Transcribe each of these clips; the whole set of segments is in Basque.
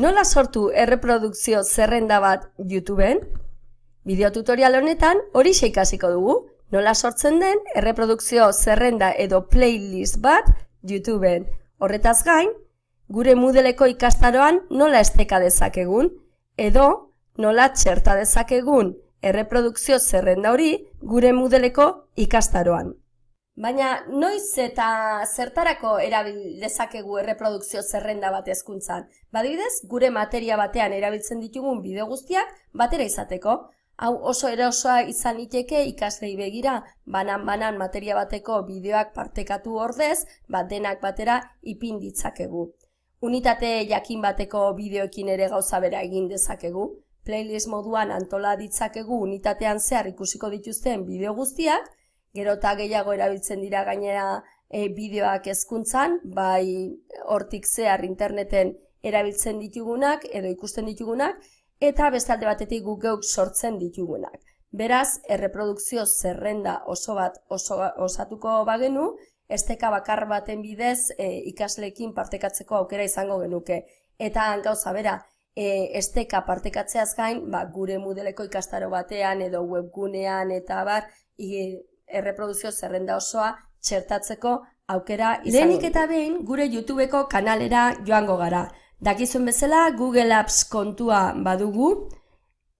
Nola sortu erreprodukzio zerrenda bat YouTubeen? Bideo tutorial honetan hori ikasiko dugu. Nola sortzen den erreprodukzio zerrenda edo playlist bat YouTubeen. Horretaz gain, gure Moodleko ikastaroan nola esteka dezakegun edo nola txerta dezakegun erreprodukzio zerrenda hori gure Moodleko ikastaroan. Baina noiz eta zertarako erabil dezakegu erreprodukzio zerrenda bat hezkuntzan? Adibidez, gure materia batean erabiltzen ditugun bideo guztiak batera izateko. Hau oso erosoa izan liteke ikaslei begira, banan materia bateko bideoak partekatu ordez, denak batera ipin ditzakegu. Unitate jakin bateko bideoekin ere gauza bera egin dezakegu. Playlist moduan antola ditzakegu unitatean zehar ikusiko dituzten bideo guztiak, gero eta gehiago erabiltzen dira gainera bideoak hezkuntzan, bai hortik zehar interneten erabiltzen ditugunak edo ikusten ditugunak, eta beste alde batetik guk geuk sortzen ditugunak. Beraz, erreprodukzio zerrenda oso bat osatuko bagenu, esteka bakar baten bidez ikasleekin partekatzeko aukera izango genuke. Eta gauza bera, esteka partekatzeaz gain, gure Moodleko ikastaro batean edo webgunean eta erreprodukzio zerrenda osoa txertatzeko aukera izango. Lehenik eta behin gure YouTubeko kanalera joango gara. Dakizuen bezala Google Apps kontua badugu,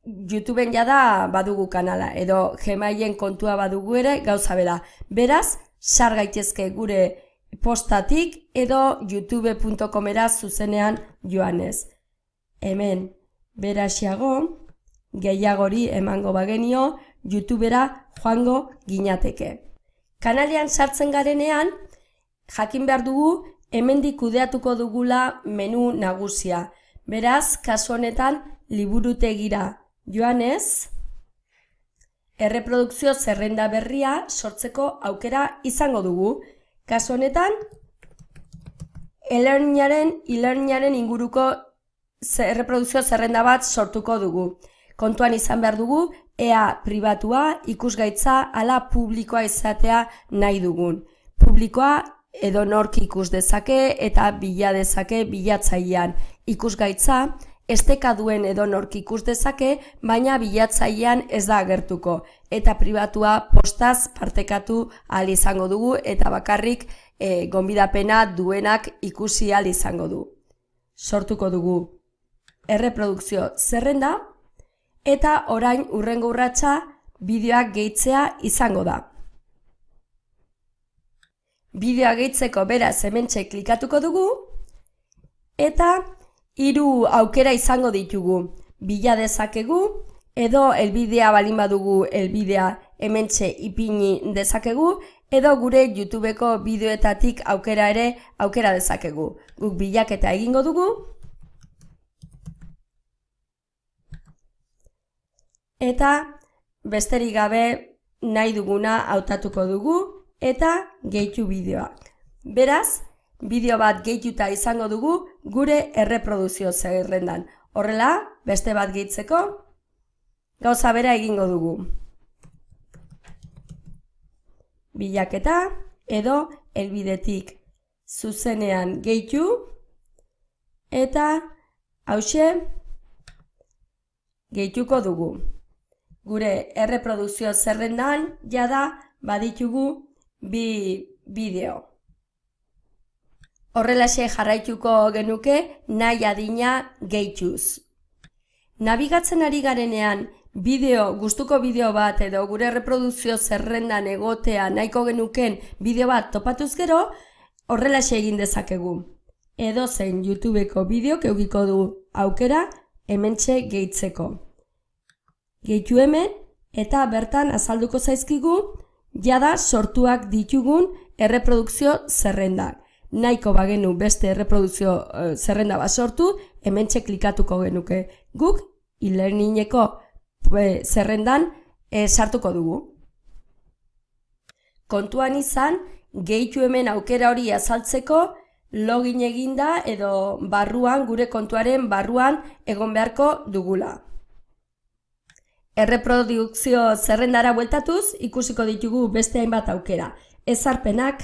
YouTubeen jada badugu kanala, edo Gmailen kontua badugu ere gauza bera. Beraz, sar gaitezke gure postatik edo youtube.comera zuzenean joanez. Hemen, berasiago, gehiagori emango bagenio, YouTubera joango ginateke. Kanalean sartzen garenean, jakin behar dugu, hemendik kudeatuko dugula menu nagusia. Beraz, kasu honetan, liburutegira joanez, erreprodukzio zerrenda berria sortzeko aukera izango dugu. Kasu honetan, e-learningaren inguruko erreprodukzio zerrenda bat sortuko dugu. Kontuan izan behar dugu, ea pribatua, ikusgaitza, ala publikoa izatea nahi dugun. Publikoa edo nork ikus dezake eta bila dezake bilatzailean. Ikusgaitza, esteka duen edo nork ikus dezake, baina bilatzailean ez da agertuko. Eta pribatua postaz partekatu ahal izango dugu eta bakarrik gonbidapena duenak ikusi ahal izango du. Sortuko dugu erreprodukzio zerrenda, eta orain hurrengo urratsa bideoak gehitzea izango da. Bideoa gehitzeko beraz hementxe klikatuko dugu, eta 3 aukera izango ditugu. Bila dezakegu, edo helbidea balin badugu helbidea hementxe ipini dezakegu, edo gure YouTubeko bideoetatik aukera dezakegu. Guk bilaketa egingo dugu, eta besterik gabe nahi duguna hautatuko dugu eta gehitu bideoak. Beraz, bideo bat gehituta izango dugu gure erreprodukzio zerrendan. Horrela, beste bat gehitzeko, gauza bera egingo dugu. Bilaketa edo helbidetik zuzenean gehitu eta hauxe gehituko dugu. Gure erreprodukzio zerrendan jada baditugu 2 bideo. Horrelaxe jarraituko genuke nahi adina gehituz. Nabigatzen ari garenean gustuko bideo bat edo gure erreprodukzio zerrendan egotea nahiko genuken bideo bat topatuz gero, horrelaxe egin dezakegu. Edo zein YouTubeko bideok edukiko du aukera hementxe gehitzeko. Gehitu hemen eta bertan azalduko zaizkigu jada sortuak ditugun erreprodukzio zerrendak. Nahiko bagenu beste erreprodukzio zerrenda bat sortu, hementxe klikatuko genuke. Guk e-learningeko zerrendan sartuko dugu. Kontuan izan, gehitu hemen aukera hori azaltzeko login eginda edo gure kontuaren barruan egon beharko dugula. Erreprodukzio zerrendara bueltatuz ikusiko ditugu beste hainbat aukera. Ezarpenak,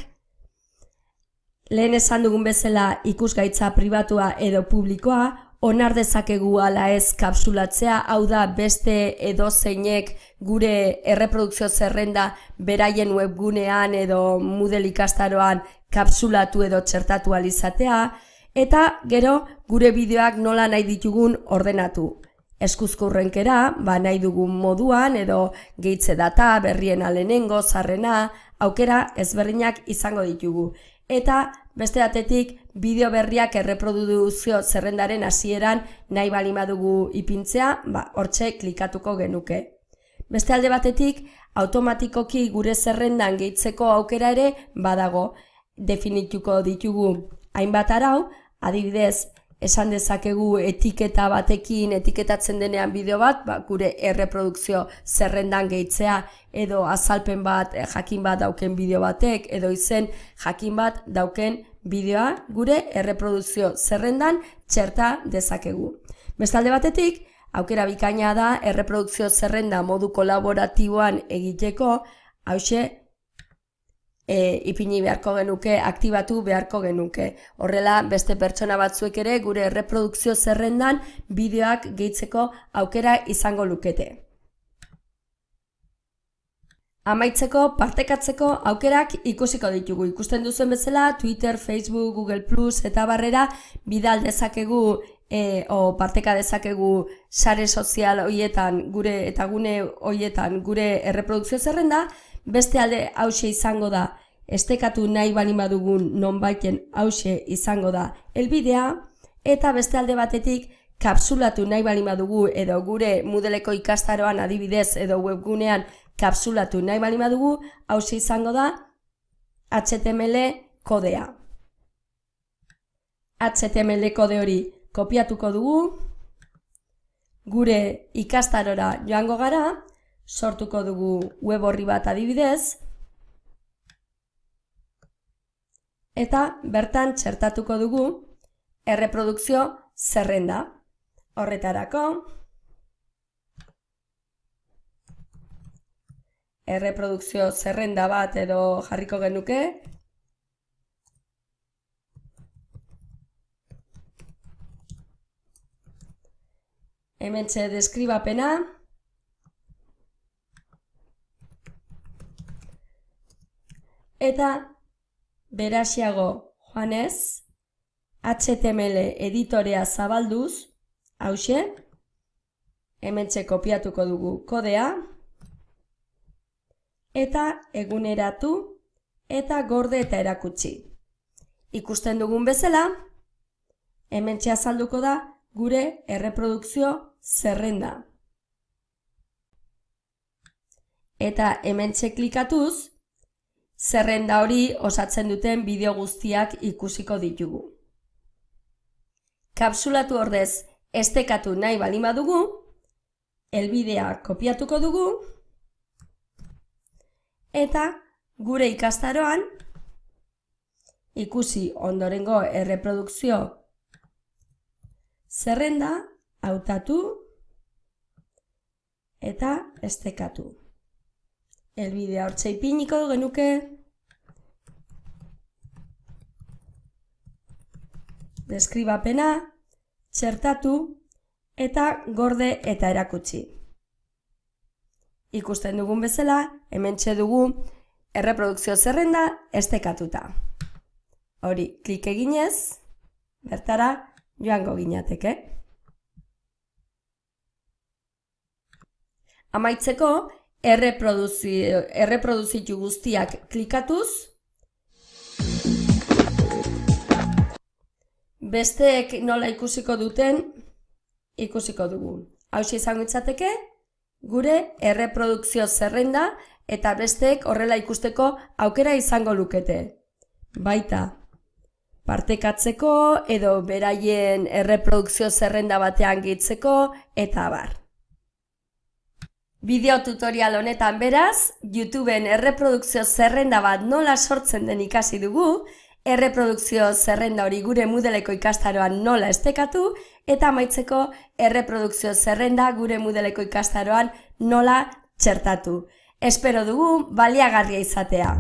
lehen esan dugun bezala ikusgaitza pribatua edo publikoa, onar dezakegu ala ez kapsulatzea, hau da beste edozeinek gure erreprodukzio zerrenda beraien webgunean edo Moodle ikastaroan kapsulatu edo txertatu alizatea, eta gero gure bideoak nola nahi ditugun ordenatu. Eskuzko urrenkera, nahi dugun moduan edo gehitze data, berriena lehenengo, zarrena, aukera ezberdinak izango ditugu. Eta beste batetik bideo berriak erreproduzio zerrendaren hasieran nahi bali badugu ipintzea, hortxe klikatuko genuke. Beste alde batetik, automatikoki gure zerrendan gehitzeko aukera ere badago. Definituko ditugu hainbat arau, adibidez, esan dezakegu etiketa batekin etiketatzen denean bideo bat, gure erreprodukzio zerrendan gehitzea, edo azalpen bat, jakin bat dauken bideo batek, edo izen jakin bat dauken bideoa gure erreprodukzio zerrendan txerta dezakegu. Bestalde batetik, aukera bikaina da erreprodukzio zerrenda modu kolaboratiboan egiteko, hauxe, ipini beharko genuke, aktibatu beharko genuke. Horrela, beste pertsona batzuek ere gure erreprodukzio zerrendan bideoak gehitzeko aukera izango lukete. Amaitzeko, partekatzeko aukerak ikusiko ditugu. Ikusten duzuen bezala, Twitter, Facebook, Google+, eta barrera bidal dezakegu parteka dezakegu sare sozial horietan eta gune horietan gure erreprodukzio zerrenda. Beste alde hauxe izango da, estekatu nahi bali badugun nonbaiten hauxe izango da helbidea, eta beste alde batetik kapsulatu nahi bali badugu edo gure Moodleko ikastaroan adibidez edo webgunean kapsulatu nahi bali badugu, hauxe izango da HTML kodea. HTML kode hori kopiatuko dugu, gure ikastarora joango gara, sortuko dugu web orri bat adibidez, eta bertan txertatuko dugu erreprodukzio zerrenda. Horretarako, erreprodukzio zerrenda bat edo jarriko genuke, hementxe deskribapena, eta berasiago joanez, HTML editorea zabalduz, hauxe, hementxe kopiatuko dugu kodea, eta eguneratu eta gorde eta erakutsi. Ikusten dugun bezala, hementxe azalduko da gure erreprodukzio zerrenda. Eta hementxe klikatuz, zerrenda hori osatzen duten bideo guztiak ikusiko ditugu. Kapsulatu ordez estekatu nahi bali badugu, helbidea kopiatuko dugu, eta gure ikastaroan ikusi ondorengo erreprodukzio zerrenda hautatu eta estekatu. Helbidea hortxe ipiniko genuke, deskribapena, txertatu eta gorde eta erakutsi. Ikusten dugun bezala, hementxe dugu erreprodukzio zerrenda estekatuta. Hori, klik eginez, bertara joango ginateke. Amaitzeko, erreproduzitu guztiak klikatuz, besteek nola ikusiko duten ikusiko dugu. Hauxe izango litzateke gure erreprodukzio zerrenda eta besteek horrela ikusteko aukera izango lukete. Baita, partekatzeko edo beraien erreprodukzio zerrenda batean gehitzeko eta abar. Bideo tutorial honetan beraz, YouTubeen erreprodukzio zerrenda bat nola sortzen den ikasi dugu, erreprodukzio zerrenda hori gure Moodleko ikastaroan nola estekatu, eta amaitzeko erreprodukzio zerrenda gure Moodleko ikastaroan nola txertatu. Espero dugu baliagarria izatea.